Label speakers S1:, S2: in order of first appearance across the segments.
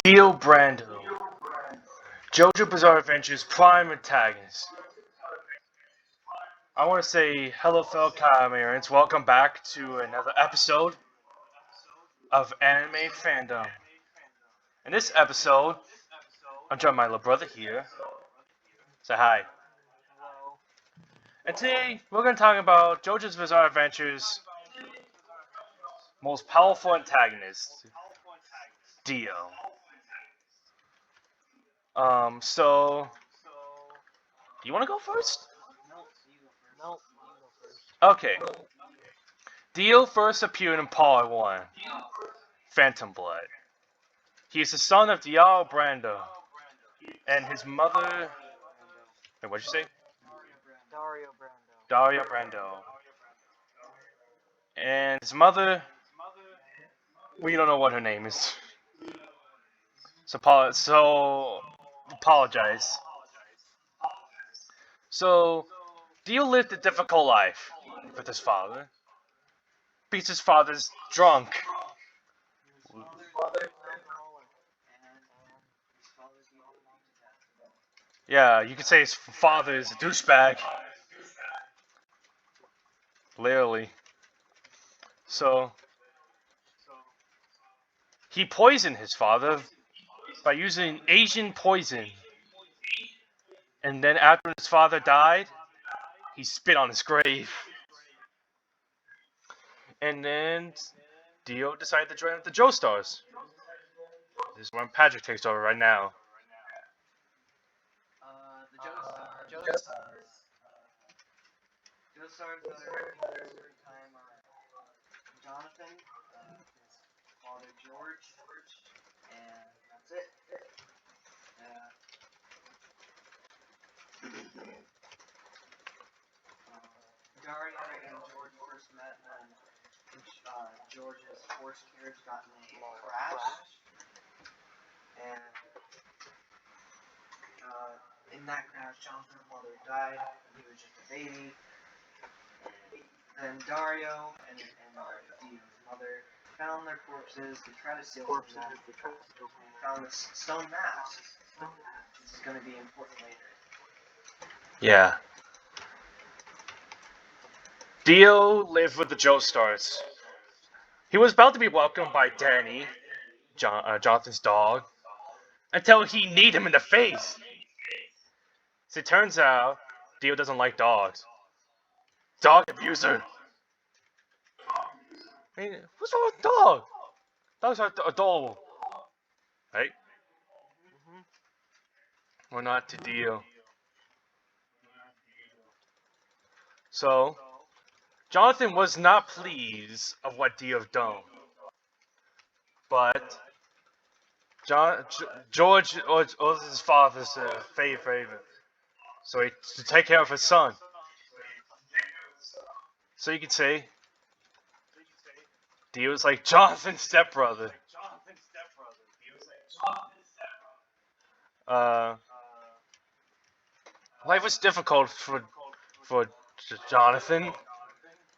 S1: Dio Brando, JoJo Bizarre Adventure's prime antagonist. I want to say hello, fellow Chimerans. Welcome back to another episode of Anime Fandom. In this episode, I'm joined by my little brother here. Say hi. And today, we're going to talk about JoJo's Bizarre Adventure's most powerful antagonist, Dio. So, do you want to go first?
S2: No.
S1: Okay. Dio first appeared in Part 1, Phantom Blood. He is the son of Dio Brando, and his mother. Wait, what'd you say?
S2: Dario Brando.
S1: Daria Brando. And his mother. We don't know what her name is. So apologize. So, Dio lived a difficult life with his father. Because his father's drunk. Yeah, you could say his father is a douchebag. Literally. So, he poisoned his father by using Asian poison. And then after his father died, he spit on his grave. And then Dio decided to join up the Joestars. This is when Patrick takes over right now.
S2: The Joestars. Joestars are time Jonathan, his father George, and that's it. Dario and George first met when George's horse carriage got in a crash, and in that crash, Jonathan's mother died. He was just a baby. Then Dario and Dio's mother found their corpses to try to steal from them. Found this stone mask. This is going to be important later.
S1: Yeah. Dio lived with the Joestars. He was about to be welcomed by Danny, Jonathan's dog, until he kneed him in the face. So it turns out Dio doesn't like dogs. Dog abuser. I mean, what's wrong with dog? Dogs are adorable, right? Or not to Dio. So, Jonathan was not pleased of what Dio had done. But George was his father's favorite. So he to take care of his son. So you could say Dio's like Jonathan's stepbrother. Uh, Life was difficult for Jonathan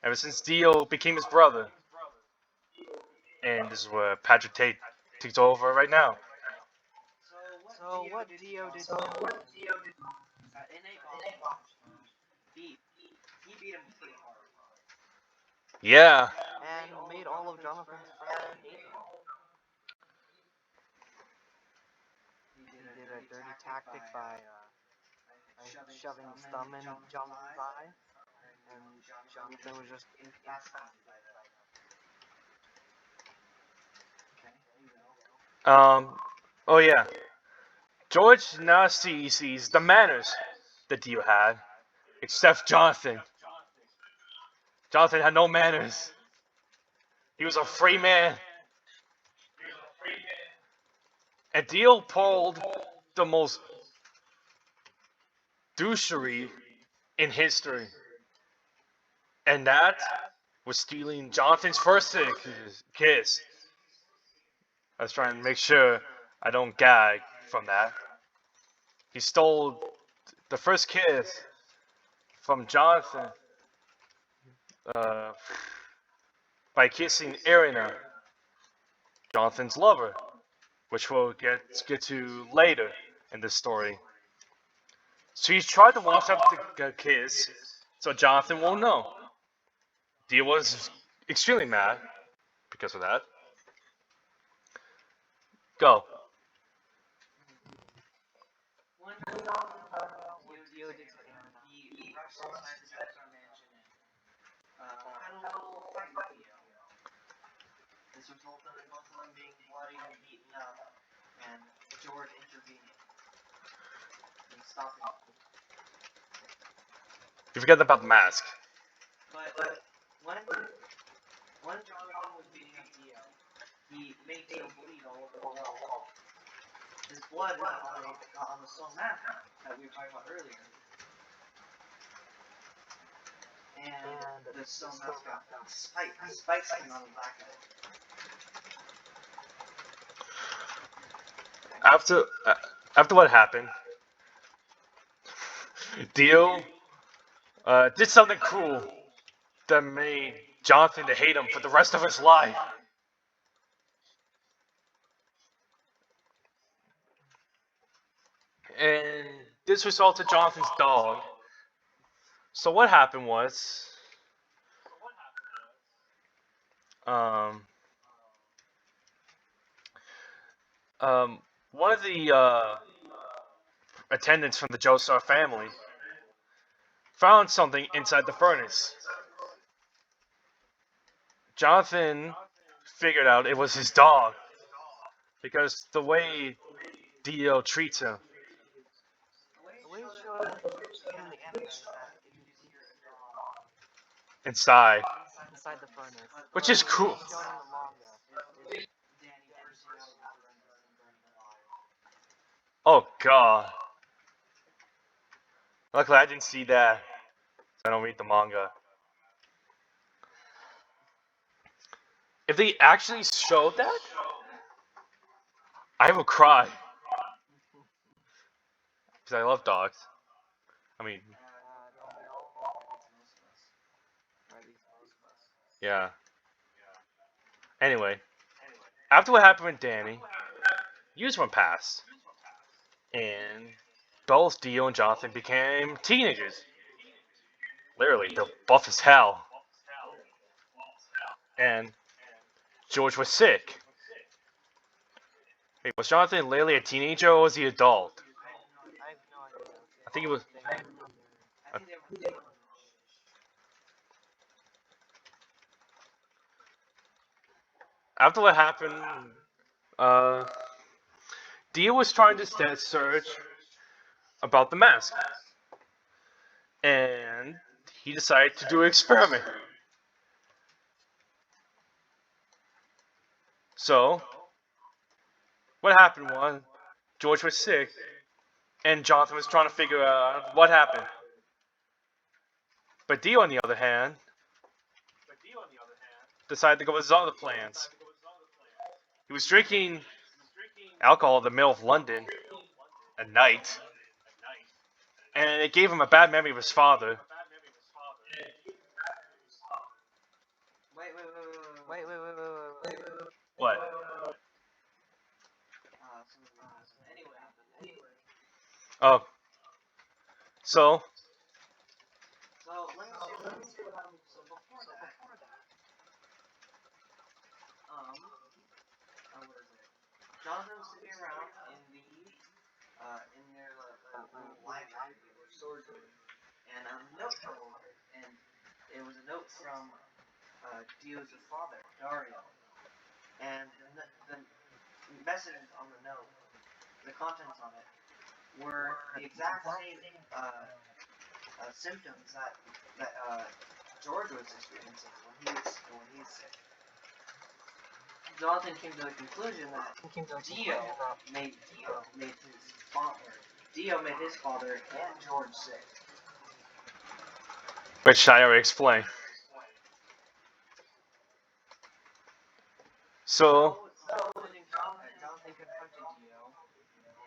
S1: ever since Dio became his brother. And this is where Patrick Tate takes over right now.
S2: So what Dio did to he beat him pretty hard.
S1: Yeah.
S2: And made all of Jonathan's friends hate him. He did a dirty tactic by shoving his thumb in Jonathan's eye, and Jonathan was just incapacitated by that.
S1: Oh yeah. George now sees the manners that Dio had, except Jonathan. Jonathan had no manners. He was a free man. And Dio pulled the most douchery in history. And that was stealing Jonathan's first kiss. I was trying to make sure I don't gag from that. He stole the first kiss from Jonathan by kissing Irina, Jonathan's lover, which we'll get to later in this story. So he tried to wash up the kiss, so Jonathan won't know. Dio was extremely mad because of that. Go.
S2: One day, Dio did something. He rushed inside the Spencer mansion and had a little fight with Dio. This resulted in both of them being bloodied and beaten up, and George intervening and stopping them.
S1: You forget about the mask.
S2: But when Jonathan was beating up Dio, he made Dio bleed all over the wall. His blood got on the stone map that we were talking about earlier. And the stone map got spikes coming on the back of it.
S1: After what happened, Dio did something cruel that made Jonathan to hate him for the rest of his life. And this resulted Jonathan's dog. So what happened was, um, one of the attendants from the Joestar family found something inside the furnace. Jonathan figured out it was his dog because the way Dio treats him
S2: The way it showed in the anime is that you can see a dog
S1: inside,
S2: inside the furnace.
S1: which is cool.
S2: Shown in the manga is Danny bursting out of the furnace and burning alive.
S1: Oh god. Luckily I didn't see that. I don't read the manga. If they actually showed that, I would cry. Because I love dogs. I mean,
S2: Or at least most of us.
S1: yeah. Anyway, after what happened with Danny, years went past. And both Dio and Jonathan became teenagers. Literally, they're buff as hell. And George was sick. Wait, was Jonathan literally a teenager or was he adult?
S2: I have no idea.
S1: I think he was.
S2: I think they were.
S1: After what happened, uh, Dio was trying to search about the mask. And he decided to do an experiment. So, what happened was, George was sick, and Jonathan was trying to figure out what happened. But Dio, on the other hand, decided to go with his other plans. He was drinking alcohol in the middle of London at night, and it gave him a bad memory of his father.
S2: Wait.
S1: What?
S2: Anyway.
S1: Oh. So,
S2: So let me see what happened. So before that, what is it? Jonathan was sitting around in their little library or storage room, and a note fell over, and it was a note from Dio's father, Dario, and the messages on the note, the contents on it, were the exact same symptoms that George was experiencing when he was sick. Jonathan came to the conclusion that Dio made his father and George sick.
S1: which I already explained. So,
S2: Jonathan confronted Dio,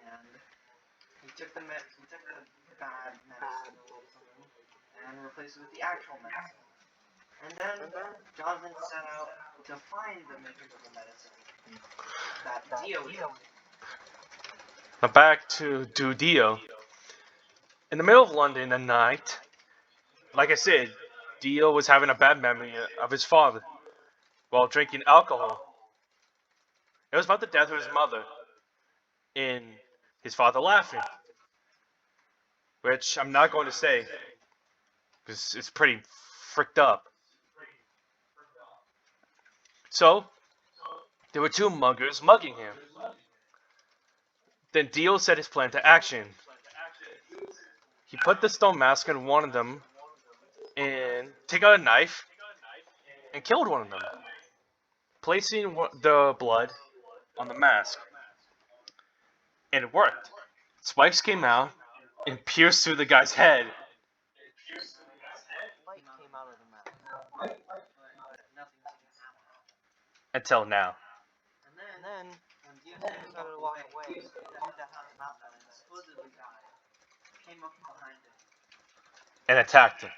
S2: and he took the bad medicine and replaced it with the actual medicine. And then Jonathan set out to find the makers of the medicine that Dio used.
S1: Now back to Dio. In the middle of London at night, like I said, Dio was having a bad memory of his father while drinking alcohol. It was about the death of his mother, and his father laughing, which I'm not going to say because it's pretty fricked up. So there were two muggers mugging him. Then Dio set his plan to action. He put the stone mask on one of them and took out a knife and killed one of them, placing the blood on the mask. And it worked. Spikes came out and pierced through the guy's head
S2: Light came out of the mouth, but nothing seemed to happen.
S1: until now.
S2: And then, when Dio started to walk away, the dude that had the mask on and supposedly died came up behind him.
S1: And attacked him.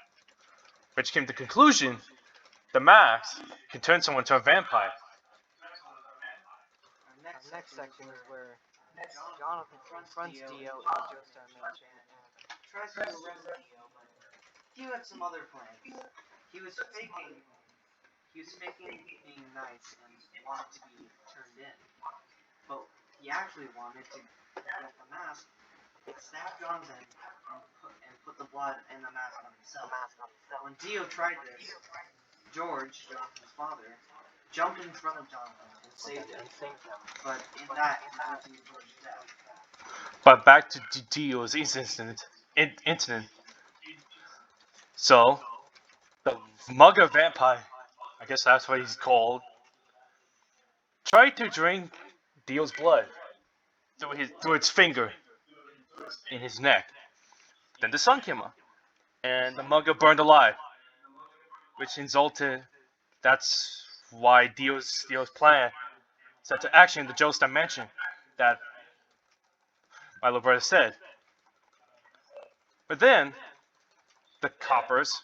S1: Which came to the conclusion the mask can turn someone into a vampire.
S2: Our next section is where Jonathan confronts Dio in the Joestar mansion and tries to arrest Dio, but Dio had some other plans. He was faking being nice and wanted to be turned in, but he actually wanted to get the mask, stab Jonathan, and put the blood and the mask on himself. When Dio tried this, George, Jonathan's father, jumped in front of Jonathan and saved him. But in that, it resulted in George's death.
S1: But back to Dio's incident. So, the mugger vampire, I guess that's what he's called, tried to drink Dio's blood through its finger in his neck. Then the sun came up, and the mugger burned alive, which resulted. That's why Dio's plan set to action the Joestar mansion that my little brother said. But then the coppers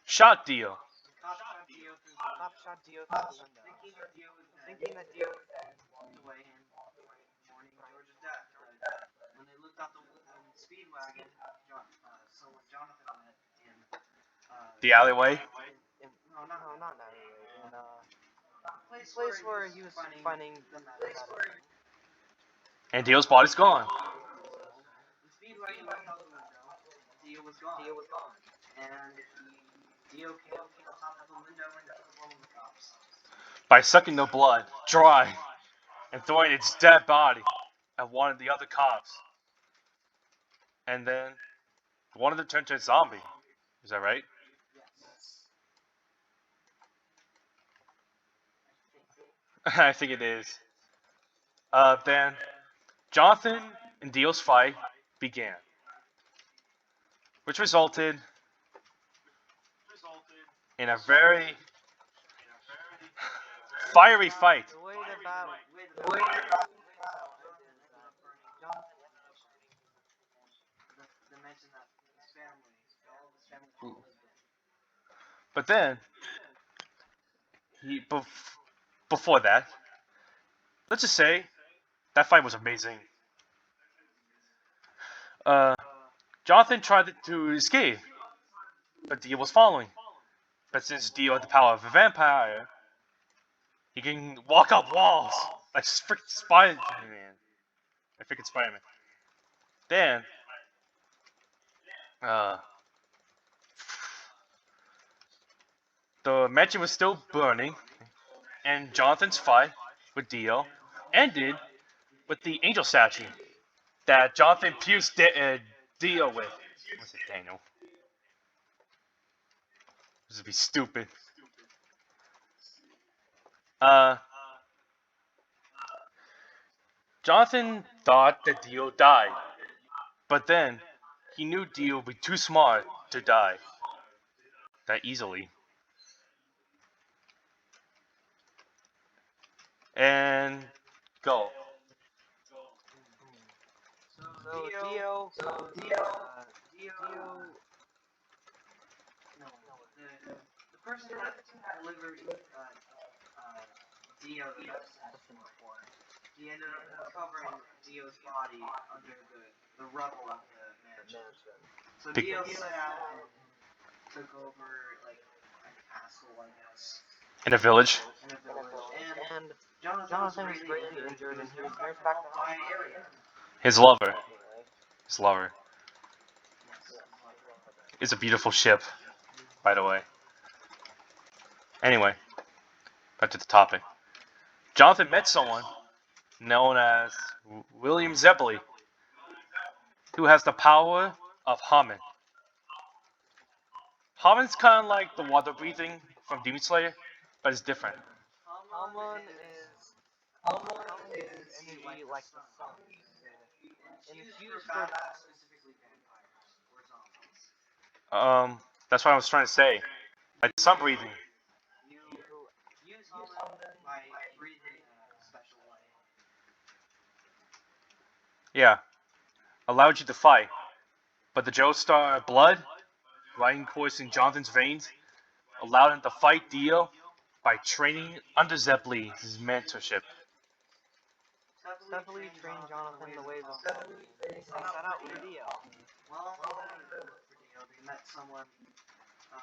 S1: shot Dio.
S2: The cop shot Dio through the window, thinking that Dio was dead, walked away and mourning George's death. But when they looked out the Speedwagon, someone Jonathan met in
S1: The alleyway.
S2: no, not that alleyway, in a place where he was finding the medicine.
S1: And Dio's body's gone.
S2: The Speedwagon looked out the window. Dio was gone. And Dio came up to the top of the window and killed one of the cops.
S1: By sucking the blood dry and throwing its dead body at one of the other cops. And then one of them turned to a zombie. Is that right?
S2: Yes.
S1: I think it is. Then Jonathan and Dio's fight began, which resulted in a very fiery fight.
S2: The way the battle ended is that Jonathan ended up burning the mansion that his family, all of his family lived in.
S1: But then, before that, let's just say that fight was amazing. Uh, Jonathan tried to escape, but Dio was following. But since Dio had the power of a vampire, he can walk up walls like freaking Spider-Man. Like freaking Spider-Man. Then, uh, the mansion was still burning, and Jonathan's fight with Dio ended with the angel statue that Jonathan pierced Dio with. What's it, Daniel? This would be stupid. Uh, Jonathan thought that Dio died, but then he knew Dio would be too smart to die that easily. And go.
S2: So Dio, no, the person that delivered Dio the medicine before he ended up recovering Dio's body under the rubble of the mansion. So Dio set out and took over like a castle, I guess,
S1: In a village.
S2: and Jonathan was greatly injured. He was nursed back to health by Ariel.
S1: His lover. His lover.
S2: Yes, his lover.
S1: It's a beautiful ship, by the way. Anyway, back to the topic. Jonathan met someone known as William Zeppeli, who has the power of Hammond. Hammond's kind of like the water breathing from Demon Slayer, but it's different.
S2: Haman is energy like the sun, and it's used for battling specifically vampires or zombies.
S1: That's what I was trying to say. Like sun breathing.
S2: You use Haman by breathing a special way.
S1: Yeah, allowed you to fight. But the Joestar blood, running coursing Jonathan's veins, allowed him to fight Dio by training under Zeppeli's mentorship.
S2: Zeppeli trained Jonathan the ways of Zeppeli, and they set out for Dio. While on their way for Dio, they met someone by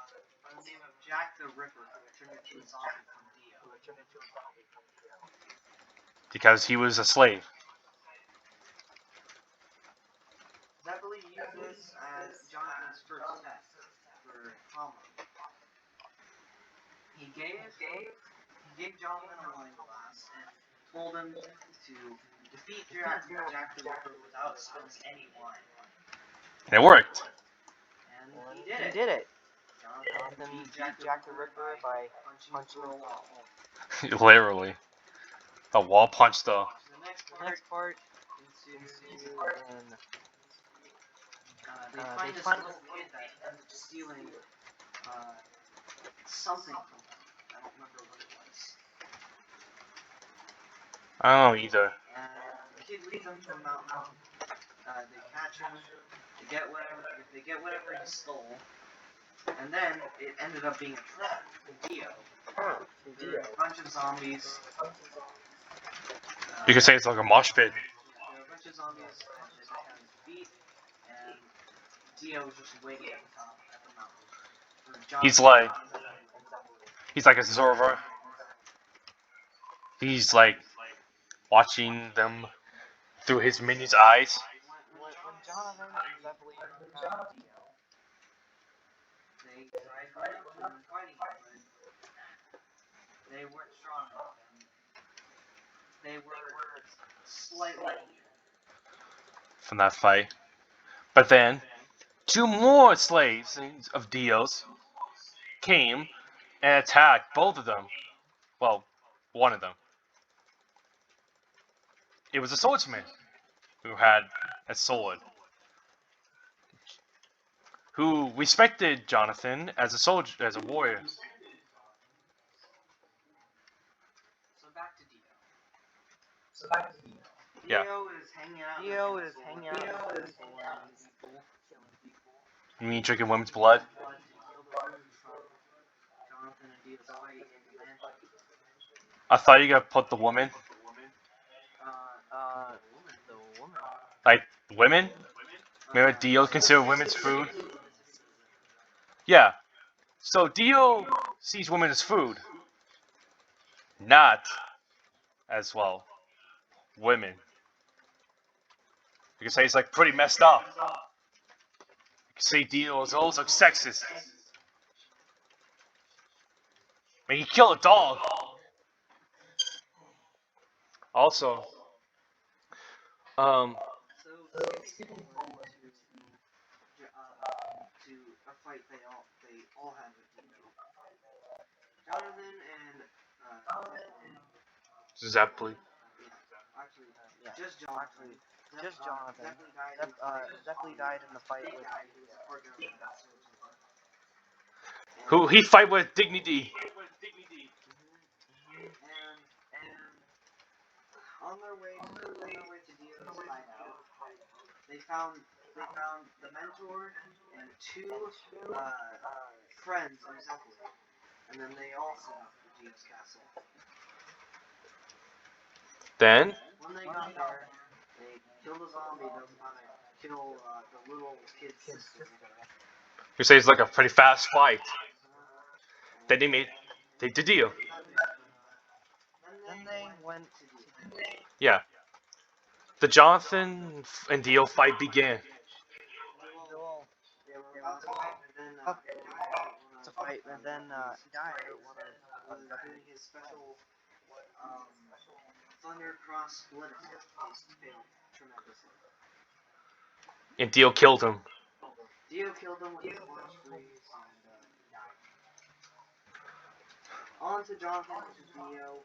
S2: the name of Jack the Ripper, who had turned into a zombie from Dio.
S1: Because he was a slave.
S2: Zeppeli used this as Jonathan's first test for Haman. He gave Jonathan a wine glass and told him to defeat Jack the Ripper without spilling any wine.
S1: And it worked.
S2: And he did it. Jonathan beat Jack the Ripper by punching through a wall.
S1: Literally. The wall punch, though.
S2: The next part ensues when they find this little kid that ends up stealing something from him. I don't remember what it was.
S1: I don't know either.
S2: And the kid leads them to a mountain. They catch him. They get whatever he stole. And then it ended up being a trap for Dio. There were a bunch of zombies.
S1: You could say it's like a mosh pit.
S2: There were a bunch of zombies and they got him beat, and Dio was just waiting at the top at the mountain.
S1: He's like a observer. He's like watching them through his minion's eyes.
S2: When Jonathan and Zeppeli found Dio, they tried going up to him and fighting him, but they weren't strong enough, and they were slightly injured
S1: From that fight. But then, two more slaves of Dio's came and attacked both of them. Well, one of them. It was a swordsman who had a sword, who respected Jonathan as a soldier, as a warrior.
S2: So back to Dio.
S1: Yeah.
S2: Dio is hanging out with people, killing people.
S1: You mean drinking women's blood?
S2: Blood to heal the wounds from Jonathan and Dio's fight in the mansion.
S1: I thought you got put the woman.
S2: The woman.
S1: Like women? Remember Dio considered women's food? Yeah. So Dio sees women as food. Not as well women. You can say it's like pretty messed up. You can say Dio is also sexist. I mean, he killed a dog. Also,
S2: So skipping forward to a fight they all had with Dio. Jonathan and
S1: Zeppeli.
S2: just Jonathan. Zeppeli died in the fight with his partner.
S1: Who he fight with dignity.
S2: And on their way to Dio's hideout, they found the mentor and two friends of Zeppeli, and then they all set out for Dio's castle.
S1: Then
S2: out there. They kill the zombie. Doesn't know how to kill the little kid's sister.
S1: You say it's like a pretty fast fight. Then
S2: And
S1: they made they did deal.
S2: then they went to Dio.
S1: Yeah, the Jonathan and Dio fight began.
S2: Well, they were about to fight, and then Dyer was doing his special Thunder Cross split attack. Just failed tremendously.
S1: And Dio killed him.
S2: Dio killed him with his launch freeze, and he died. On to Jonathan to Dio.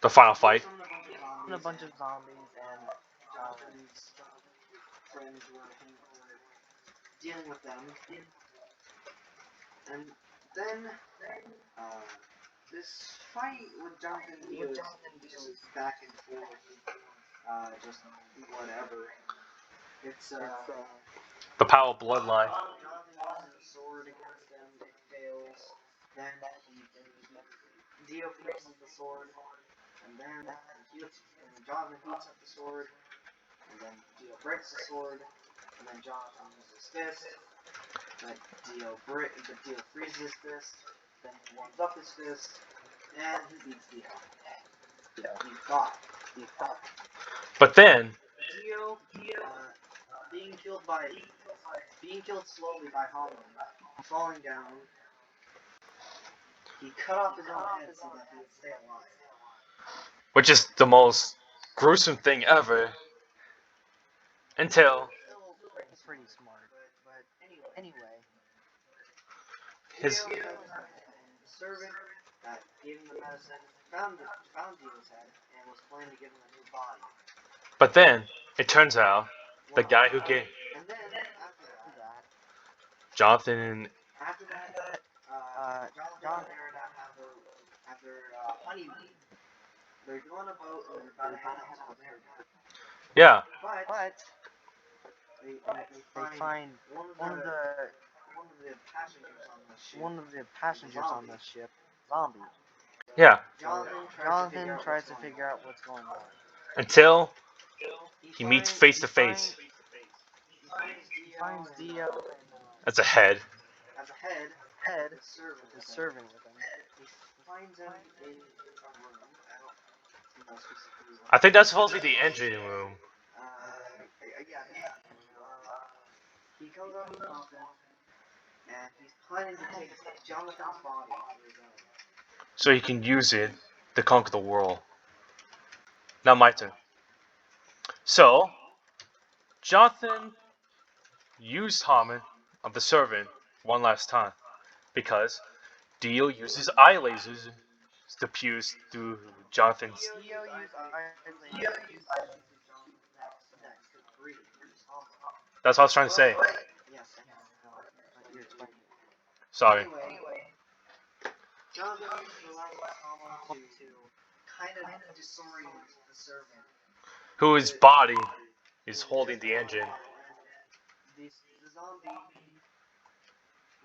S1: The final
S2: Dio
S1: fight.
S2: summoned a bunch of zombies, and Jonathan's friends were dealing with them. And then uh, this fight with Jonathan and Dio is just back and forth, just whatever. It's
S1: The power of bloodline.
S2: Jonathan uses a sword against them. It fails. Then Dio finishes the sword, and then Jonathan heats up the sword, and then Dio breaks the sword, and then Jonathan uses his fist, but Dio freezes his fist, then he warms up his fist, and he beats Dio. He thought.
S1: But then
S2: Dio, being killed slowly by Holland, falling down, he cut off his own head so that he would stay alive.
S1: which is the most gruesome thing ever. Until
S2: Still pretty smart. But anyway,
S1: his
S2: Dio and the servant that gave him the medicine found Dio's head and was planning to give him a new body.
S1: but then it turns out the
S2: Well,
S1: guy who gave
S2: and then
S1: Jonathan
S2: after that, Jonathan and Merida have their honeymoon. They're going on a boat and they're about to head out to America.
S1: yeah,
S2: But they find one of the passengers on the ship is a zombie. So
S1: yeah,
S2: Jonathan tries to figure out what's going on.
S1: until
S2: He
S1: he meets
S2: finds
S1: face to face.
S2: he finds Dio and
S1: That's a head.
S2: as a head with his servant with him. He finds him in a room. I don't know specifically what
S1: I
S2: it
S1: think that's
S2: is.
S1: supposed to be the engine room,
S2: Yeah, he comes out of the coffin and he's planning to take Jonathan's body for his own.
S1: so he can use it to conquer the world. Now my turn. So Jonathan used Haman of the servant one last time because Dio uses eye lasers to pierce through Jonathan's.
S2: Dio used eyes lasers to penetrate Jonathan's neck to freeze Haman.
S1: That's what I was trying to say.
S2: Yes, no, but you're explaining it.
S1: Sorry.
S2: Anyway, Jonathan allows Haman to kind of disorient the servant.
S1: Whose body is holding the engine.
S2: And the zombie,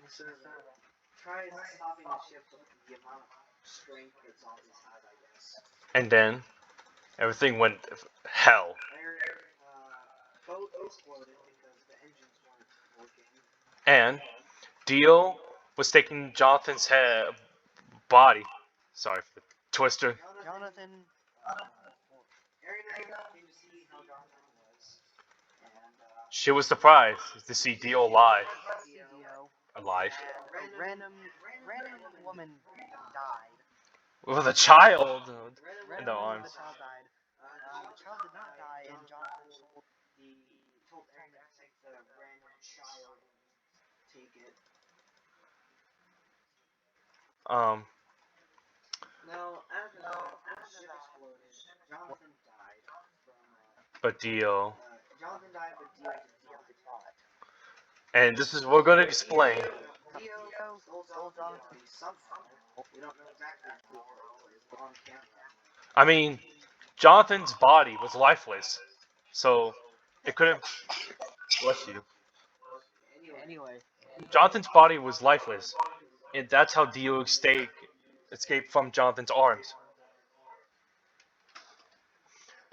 S2: the servant, tries stopping the ship with the amount of strength that zombies have, I guess.
S1: And then everything went hell.
S2: Their boat exploded because the engines weren't working.
S1: And Dio was taking Jonathan's head body. Sorry for the twister.
S2: Jonathan, well, Ariana came to see how Jonathan was, and
S1: She was surprised to see Dio alive. Alive.
S2: and random woman died.
S1: With a child in the
S2: Random woman with
S1: arms.
S2: a child died. The child did not die, and Jonathan told Ariana to take the random child and take it.
S1: Um,
S2: Now, after that, when the ship exploded, Jonathan died
S1: but Dio.
S2: Jonathan died, but Dio did not.
S1: And this is what we're gonna explain.
S2: Dio stole Jonathan's body somehow. We don't know exactly how or is on camera.
S1: I mean, Jonathan's body was lifeless, so it couldn't. Bless you.
S2: Anyway,
S1: Jonathan's body was lifeless, and that's how Dio escaped from Jonathan's arms.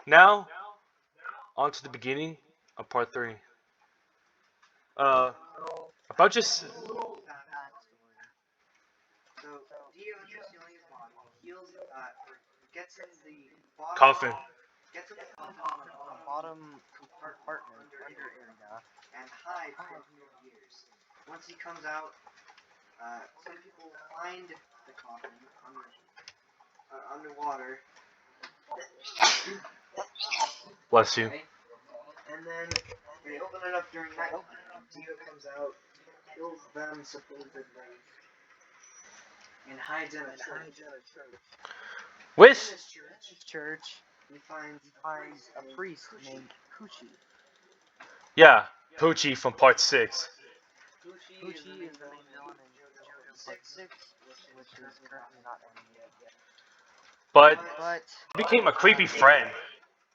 S1: Now, on to the beginning of part 3. Uh, about just.
S2: Backstory. So Dio ends up stealing his body, heals, or gets in the bottom,
S1: Coffin.
S2: gets in the coffin on a bottom compartment under area, and hides for a few years. Once he comes out, some people find the coffin underwater.
S1: Bless you.
S2: Okay, and then they open it up during nighttime. Dio comes out, kills them supposedly, and hides in a church. In
S1: With.
S2: this church, he finds a priest named Poochie.
S1: Yeah, Poochie from part 6.
S2: Poochie is the main villain in JoJo Part 6, which is currently not animated yet.
S1: But
S2: But
S1: he became a creepy friend.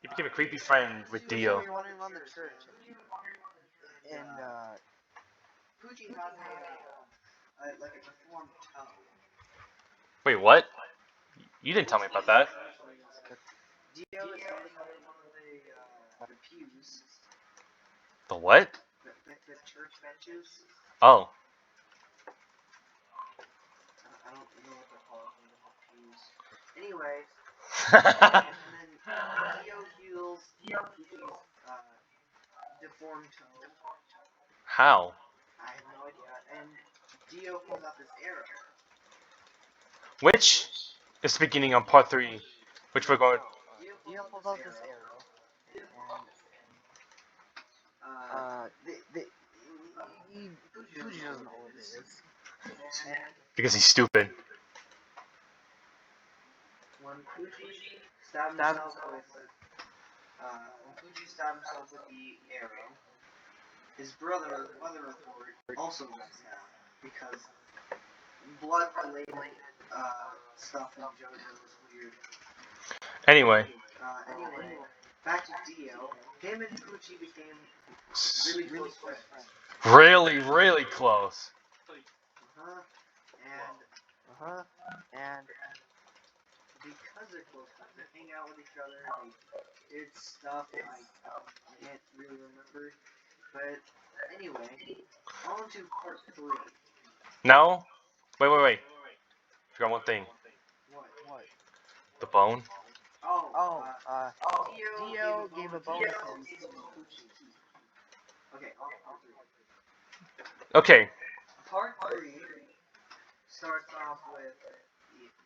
S1: He became a creepy friend with Dio.
S2: Poochie wandering around the church, and Poochie has like a deformed toe.
S1: Wait, what? You didn't tell me about that.
S2: Dio is standing on one of the pews,
S1: The what?
S2: the church benches.
S1: Oh.
S2: I don't know what they're called. They're called pews. Anyway, and then Dio heals Poochie's deformed toe.
S1: How?
S2: I have no idea. And Dio pulls out this arrow.
S1: Which is the beginning on part 3, which we're going.
S2: Dio pulls out this arrow, and Poochie doesn't know what it is. And
S1: Because he's stupid.
S2: when Poochie stabbed himself with the arrow, his brother, Weather Report, also got stabbed because blood-related stuff in JoJo is weird.
S1: Anyway.
S2: Anyway, back to Dio. Him and Poochie became really close friends.
S1: Really, really close.
S2: And because they're close friends, they hang out with each other. They did stuff I can't really remember. But anyway, on to part 3.
S1: No? Wait. Forgot one thing.
S2: What?
S1: The bone?
S2: Dio gave a bone to Poochie. Okay, on to part 3.
S1: Okay.
S2: Part 3 starts off with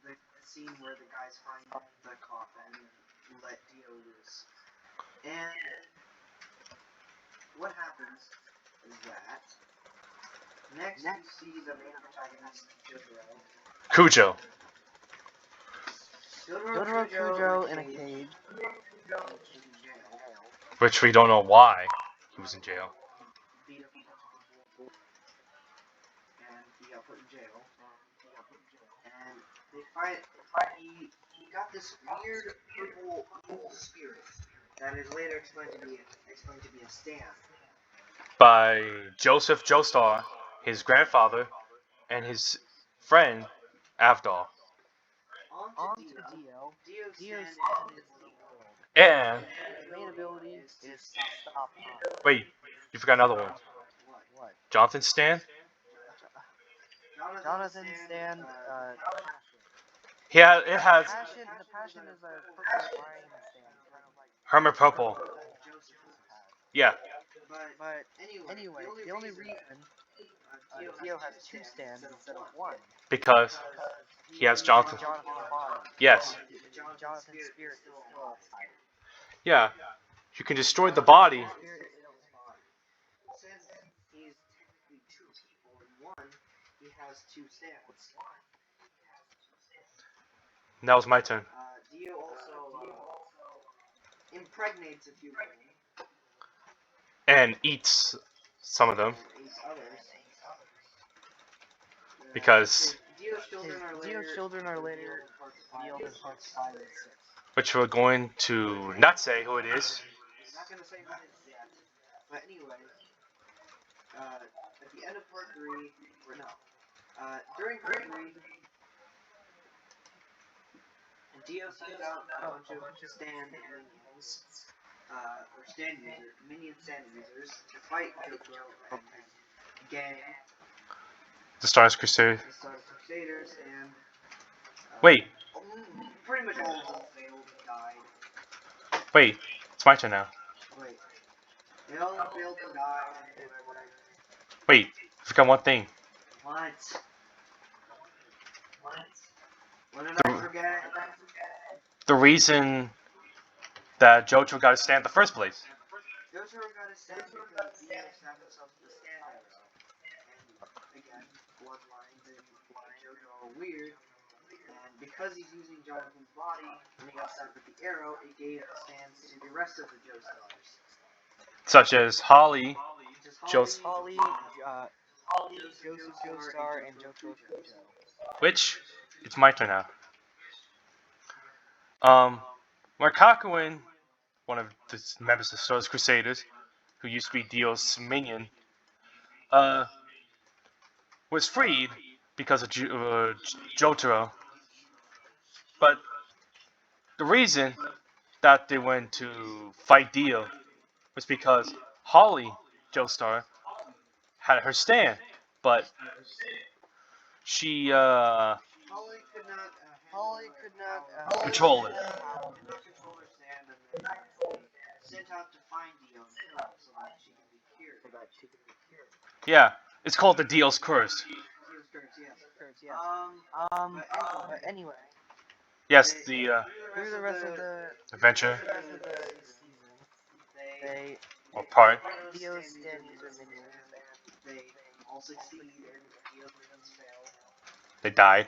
S2: the scene where the guys find the coffin and let Dio loose. And what happens is that next you see the main protagonist,
S1: Cujo.
S2: Jotaro Kujo in a cage, which is in jail.
S1: Which we don't know why he was in jail.
S2: He beat up a bunch of people, and he got put in jail. And they find he got this weird purple evil spirit that is later explained to be a stand.
S1: By Joseph Joestar, his grandfather, and his friend, Avdol.
S2: On to Dio. Dio's stand is the world.
S1: And.
S2: His main ability is to stop time.
S1: Wait, you forgot another one.
S2: What?
S1: Jonathan Stan?
S2: Jonathan Stand,
S1: Yeah, it has.
S2: The passion is a purple wine stand, kind of like
S1: Hermit Purple.
S2: Joseph has.
S1: Yeah.
S2: But anyway, the only reason Dio has 2 stands instead of 1
S1: Because he has Jonathan.
S2: body.
S1: Yes.
S2: Jonathan's spirit is still alive.
S1: Yeah. You can destroy the body.
S2: Since he's technically 2 people in 1, he has 2 stands.
S1: That was my turn.
S2: Dio also impregnates a few women.
S1: And eats some of them.
S2: And eats others.
S1: Because.
S2: Dio's children are later revealed in parts 5 and 6.
S1: Which we're going to not say who it is.
S2: I'm not going to say who it is yet. But anyway, at the end of part 3, during part 3, Dio sends out a bunch of stand minions, or minion stand users to fight Jotaro and his gang,
S1: The Stars Crusade.
S2: the Stardust Crusaders, and
S1: Wait,
S2: pretty much all of them failed and died.
S1: wait. It's my turn now.
S2: Wait, they all failed and died and whatever.
S1: Wait, I forgot one thing.
S2: What? What did I forget?
S1: The reason that Jotaro got his stand in the first place.
S2: Jotaro got a stand because Dio stabbed himself with a stand arrow. And again, bloodlines and Jotaro are weird. And because he's using Jonathan's body, when he got stabbed with the arrow, it gave stands to the rest of the Joestars.
S1: Such as Holly,
S2: Just
S3: Holly,
S2: Joseph
S3: Joestar, and Jotaro Kujo.
S1: which it's my turn now. Markakuin, one of the members of Stars Crusaders, who used to be Dio's minion, was freed because of Jotaro. But the reason that they went to fight Dio was because Holly Joestar had her stand, but she
S2: Holly could not
S1: control it.
S2: could not control her stand, and then they sent out to find Dio and kill him so that she can be cured.
S1: Yeah, it's called the Dio's Curse.
S2: Dio's curse, yes.
S3: Yes.
S2: But
S3: But anyway,
S1: Yes,
S3: through the rest of the
S1: adventure
S3: season, they
S1: or part.
S3: Dio's stand user minions
S2: they all succeed and Dio's minions fail.
S1: They died.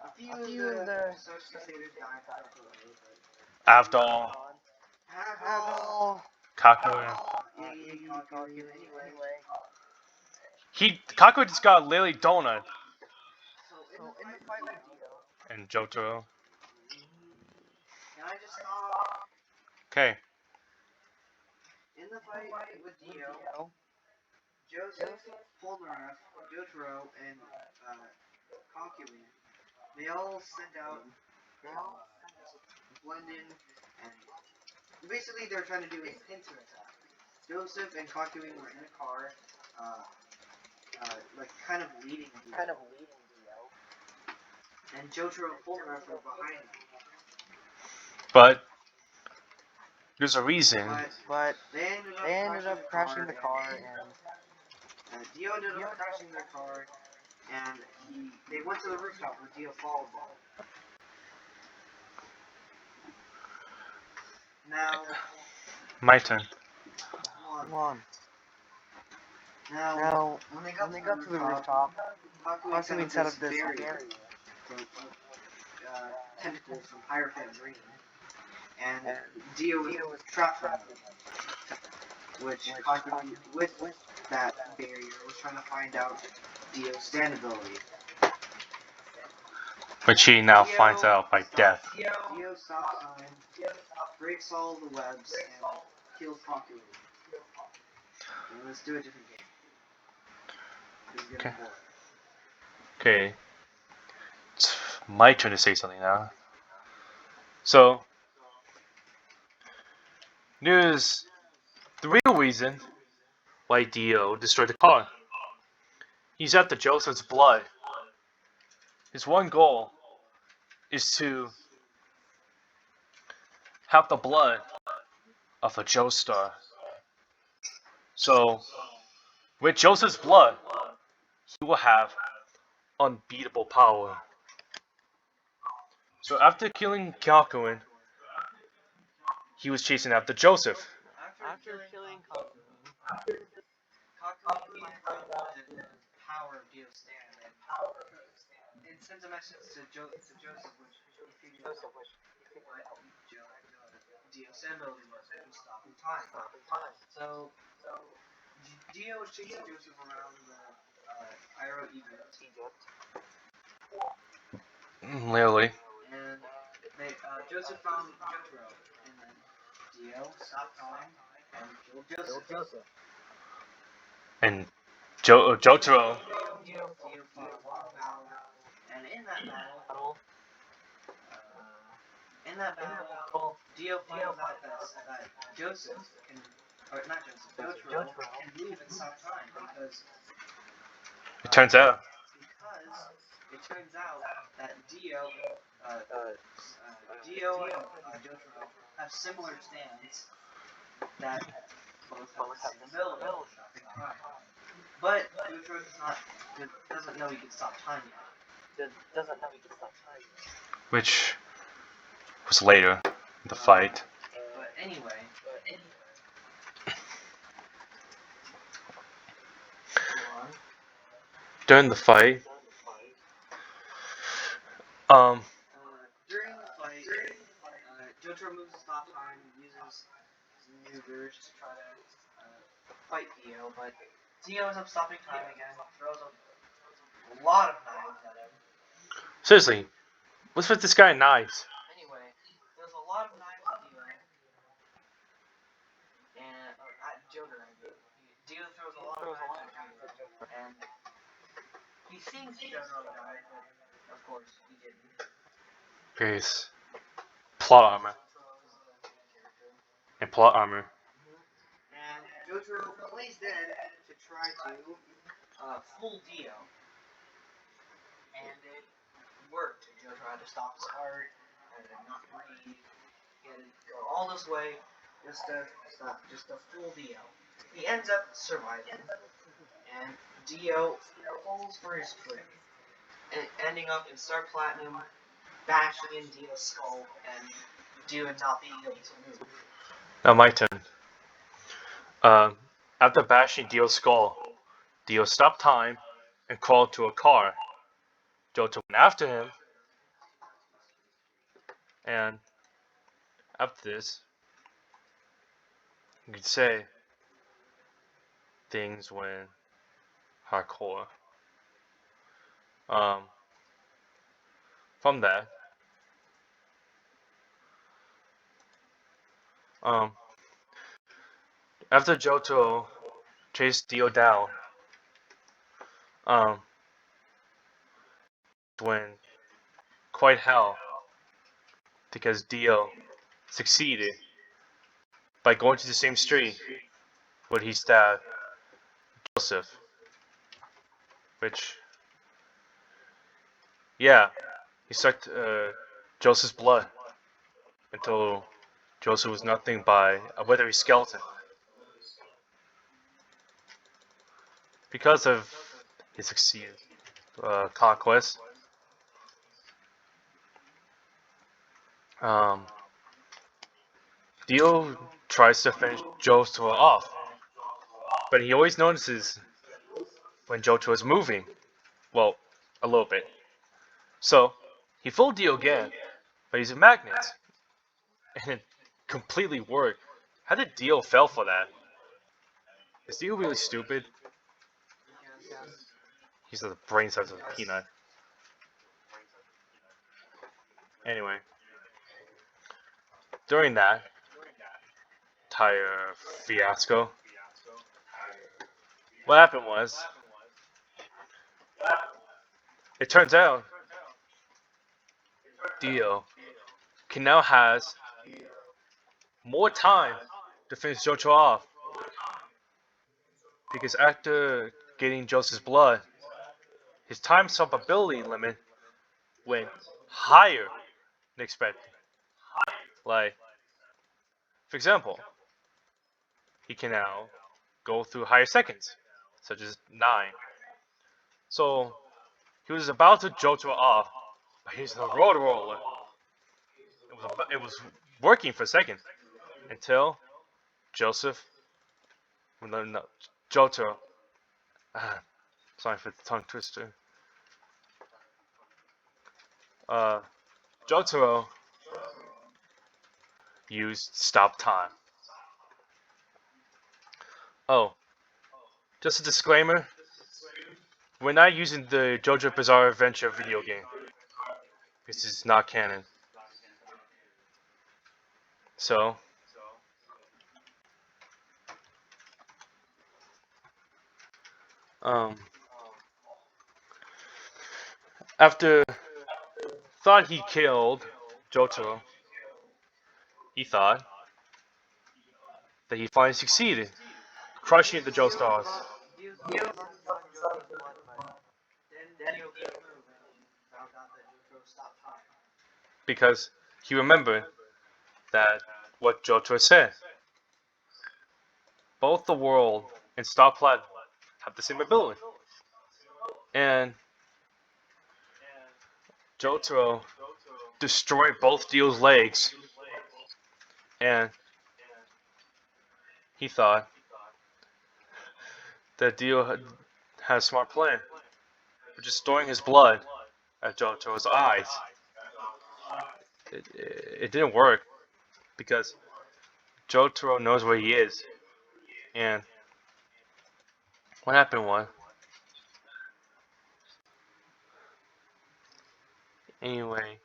S2: A few
S3: of
S2: of
S3: the
S2: the Stars Crusaders died away,
S1: Avdol,
S2: but
S3: Avdol,
S1: Kakuin.
S3: anyway.
S1: Kakuin just got Lily Donut
S2: So
S3: So in the fight with Dio,
S1: and Jotaro.
S2: can I just stop?
S1: Okay.
S2: In the fight with Dio, Joseph, Polnareff, Jotaro, and Concubine, they all sent out blend in, and basically they're trying to do a pincer attack. Joseph and Concubine were in a car, like kind of leading Dio, and Jotaro and Polnareff were behind them.
S1: But there's a reason.
S3: but
S2: They
S3: they ended up crashing the car, and
S2: Dio ended up crashing their car, and they went to the rooftop where Dio followed them. Now,
S1: My turn.
S2: come
S3: come on.
S2: Now, when they got
S3: to the rooftop,
S2: Concubine
S3: set up this
S2: barrier from tentacles from Hierophant Green, and Dio was trapped from them, which Concubine, with that barrier, was trying to find out Dio's stand ability.
S1: Which he now finds out by death.
S2: Dio stops time, breaks all the webs, and kills Concubine. And let's do a different game. This is getting boring.
S1: Okay. It's my turn to say something now. So, there's the real reason why Dio destroyed the car. He's after Joseph's blood. His one goal is to have the blood of a Joestar. So, with Joseph's blood, he will have unbeatable power. So after killing Kakuin, he was chasing after Joseph.
S3: after killing
S2: Concubine found out the power of Dio's stand, and sends a message to Joseph, which he figured out what Dio's stand ability was, and stopping time. So, Dio was chasing Joseph around the Cairo, Egypt,
S1: Literally.
S2: and Joseph found Jotaro, and then Dio stopped time and killed Joseph.
S1: And Jotaro.
S2: Dio fought one battle, and in that battle, in that battle, Dio finds out that Joseph can, or not Joseph, Jotaro can move and stop time
S1: It turns out.
S2: because it turns out that uh, Dio and Jotaro have similar stands that both have the same ability, stopping time. But Jotaro doesn't know he can stop time yet.
S1: Which was later in the fight.
S2: But anyway, go on.
S1: During the fight, um,
S2: During the fight, Jotaro moves to stop time, uses his maneuvers to try to fight Dio, but Dio ends up stopping time again, throws a lot of knives at him.
S1: seriously, what's with this guy and knives?
S2: Anyway, there's a lot of knives at Dio, and at Jotaro. Dio throws a lot of knives at Jotaro, and he thinks Jotaro died, but of course he didn't.
S1: His plot armor.
S2: Jotaro is the main character.
S1: And plot armor.
S2: And Jotaro plays dead to try to fool Dio, and it worked. Jotaro had to stop his heart, had to not breathe, he had to go all this way just to fool Dio. He ends up surviving, and Dio falls for his trick, and ending up in Star Platinum, bashing in Dio's skull, and Dio not being able to move.
S1: Now my turn. After bashing Dio's skull, Dio stopped time and crawled to a car. Johto went after him, and after this, you could say things went hardcore. Um, from that, um, after Johto chased Dio down, um, went quite hell because Dio succeeded by going to the same street where he stabbed Joseph, which, yeah, he sucked Joseph's blood until Joseph was nothing but a withery skeleton. Because of his succeeded conquest, um, Dio tries to finish Joseph off, but he always notices when Johto is moving. Well, a little bit. So, he fooled Dio again by using magnets, and it completely worked. How did Dio fail for that? Is Dio really stupid?
S2: Yes.
S1: He's the brain size of a peanut. Anyway, during that entire fiasco, what happened was, it turns out Dio can now has more time to finish Jojo off because after getting Joseph's blood, his time sub ability limit went higher than expected. Like, for example, he can now go through higher seconds, such as 9. So he was about to Jojo off, but he's the road roller. It was working for a second until Joseph, no, Johto. Sorry for the tongue twister. Uh, Jotaro used stop time. Oh, just a disclaimer. We're not using the JoJo Bizarre Adventure video game. This is not canon. So, um, after thought he killed Jotaro, he thought that he finally succeeded, crushing the Joestars.
S2: Dio started drawing Jotaro's blood, but then Dio couldn't move and he found out that Jotaro stopped time.
S1: Because he remembered that what Jotaro said. Both the world and Star Platinum have the same ability. And Jotaro destroyed both Dio's legs. And he thought that Dio had a smart plan. For just storing his blood at Jotaro's eyes. It didn't work because Jotaro knows where he is. And what happened was, anyway,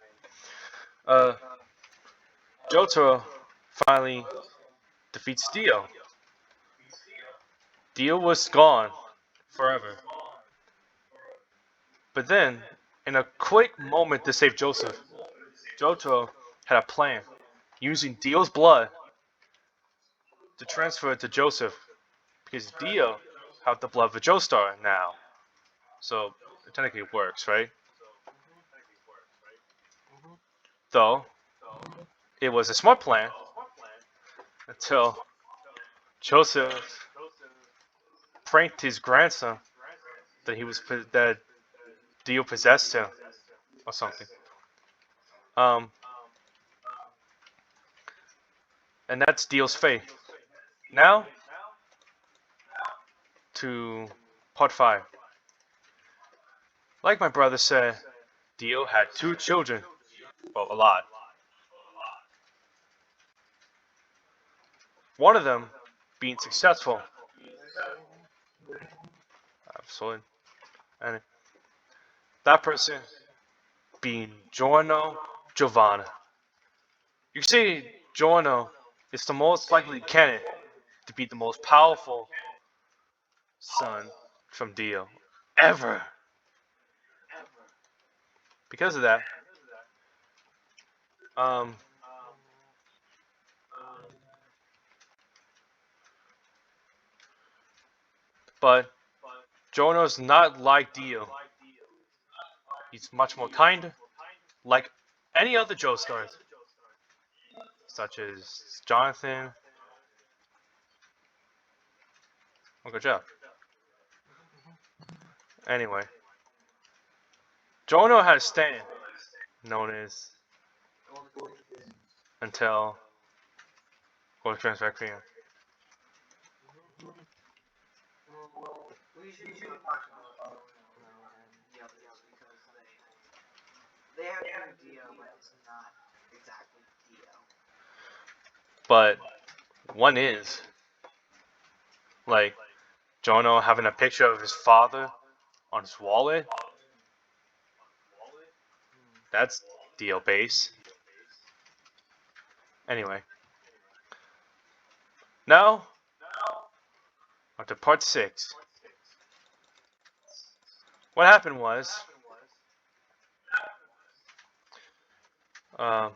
S1: Jotaro finally defeats Dio. Dio was gone forever. But then, in a quick moment to save Joseph, Jotaro had a plan, using Dio's blood to transfer it to Joseph, because Dio had the blood of a Joestar now. So, it technically works, right? Though, it was a smart plan until Joseph pranked his grandson that that Dio possessed him or something. Um, and that's Dio's fate. Now to part 5. Like my brother said, Dio had 2 children. Well, a lot. One of them being successful. Absolutely. And that person being Giorno Giovanna. You see, Giorno is the most likely candidate to be the most powerful son from Dio ever. Because of that, um, but Giorno's not like Dio. He's much more kind, like any other Joestars, such as Jonathan. Oh, good job. Anyway, Giorno had a stand known as until World Trans Requiem.
S2: We should talk about Giorno and the others because they have an idea, but it's not exactly Dio.
S1: But one is like Giorno having a picture of his father on his wallet. That's Dio base. Anyway, now on to part 6. What happened was, um,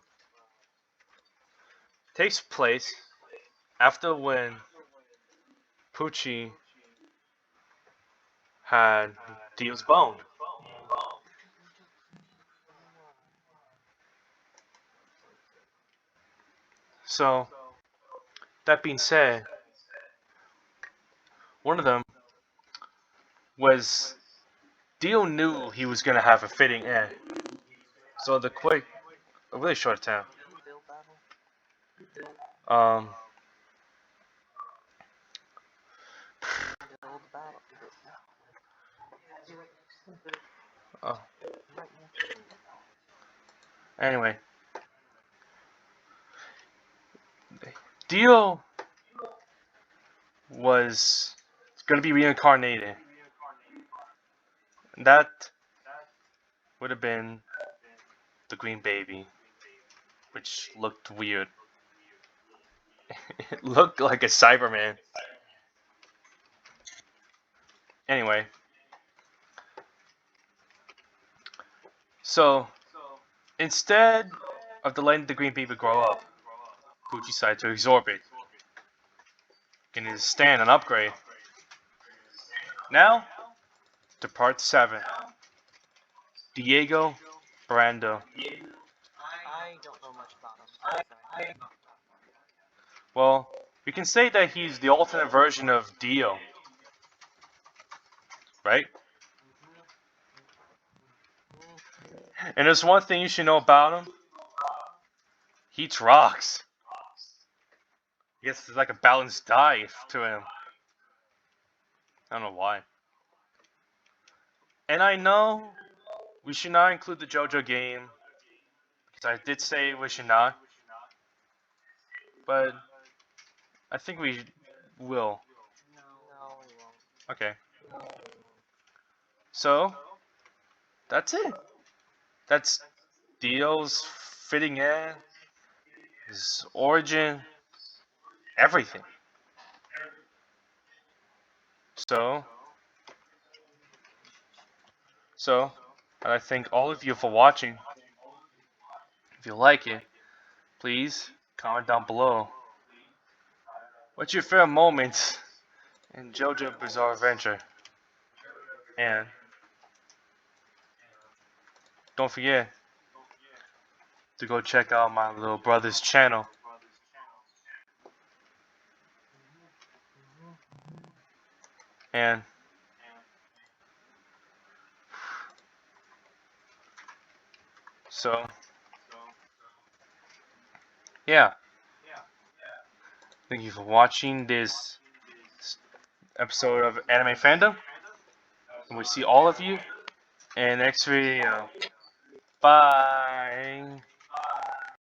S1: takes place after when Pucci had Dio's bone. So, that being said, one of them was Dio knew he was gonna have a fitting end. So a really short time.
S3: Build battle.
S1: Um,
S3: Build battle.
S1: oh, anyway, Dio was gonna be reincarnated. That would have been the Green Baby, which looked weird. It looked like a Cyberman. Anyway, so instead of letting the Green Baby grow up, Gucci decided to absorb it, getting his stand an upgrade. Now, to part 7. Diego Brando.
S3: I don't know much about him. So.
S1: Well, we can say that he's the alternate version of Dio, right? And there's one thing you should know about him. He eats rocks. I guess it's like a balanced diet to him. I don't know why. And I know we should not include the JoJo game, because I did say we should not. But I think we will.
S3: No, we won't.
S1: Okay. So, that's it. That's Dio's fitting in, his origin, everything. So, so, I thank all of you for watching. If you like it, please comment down below. What's your favorite moment in JoJo Bizarre Adventure? And don't forget to go check out my little brother's channel. And so, yeah. Thank you for watching this episode of Anime Fandom. And we'll see all of you in the next video. Bye.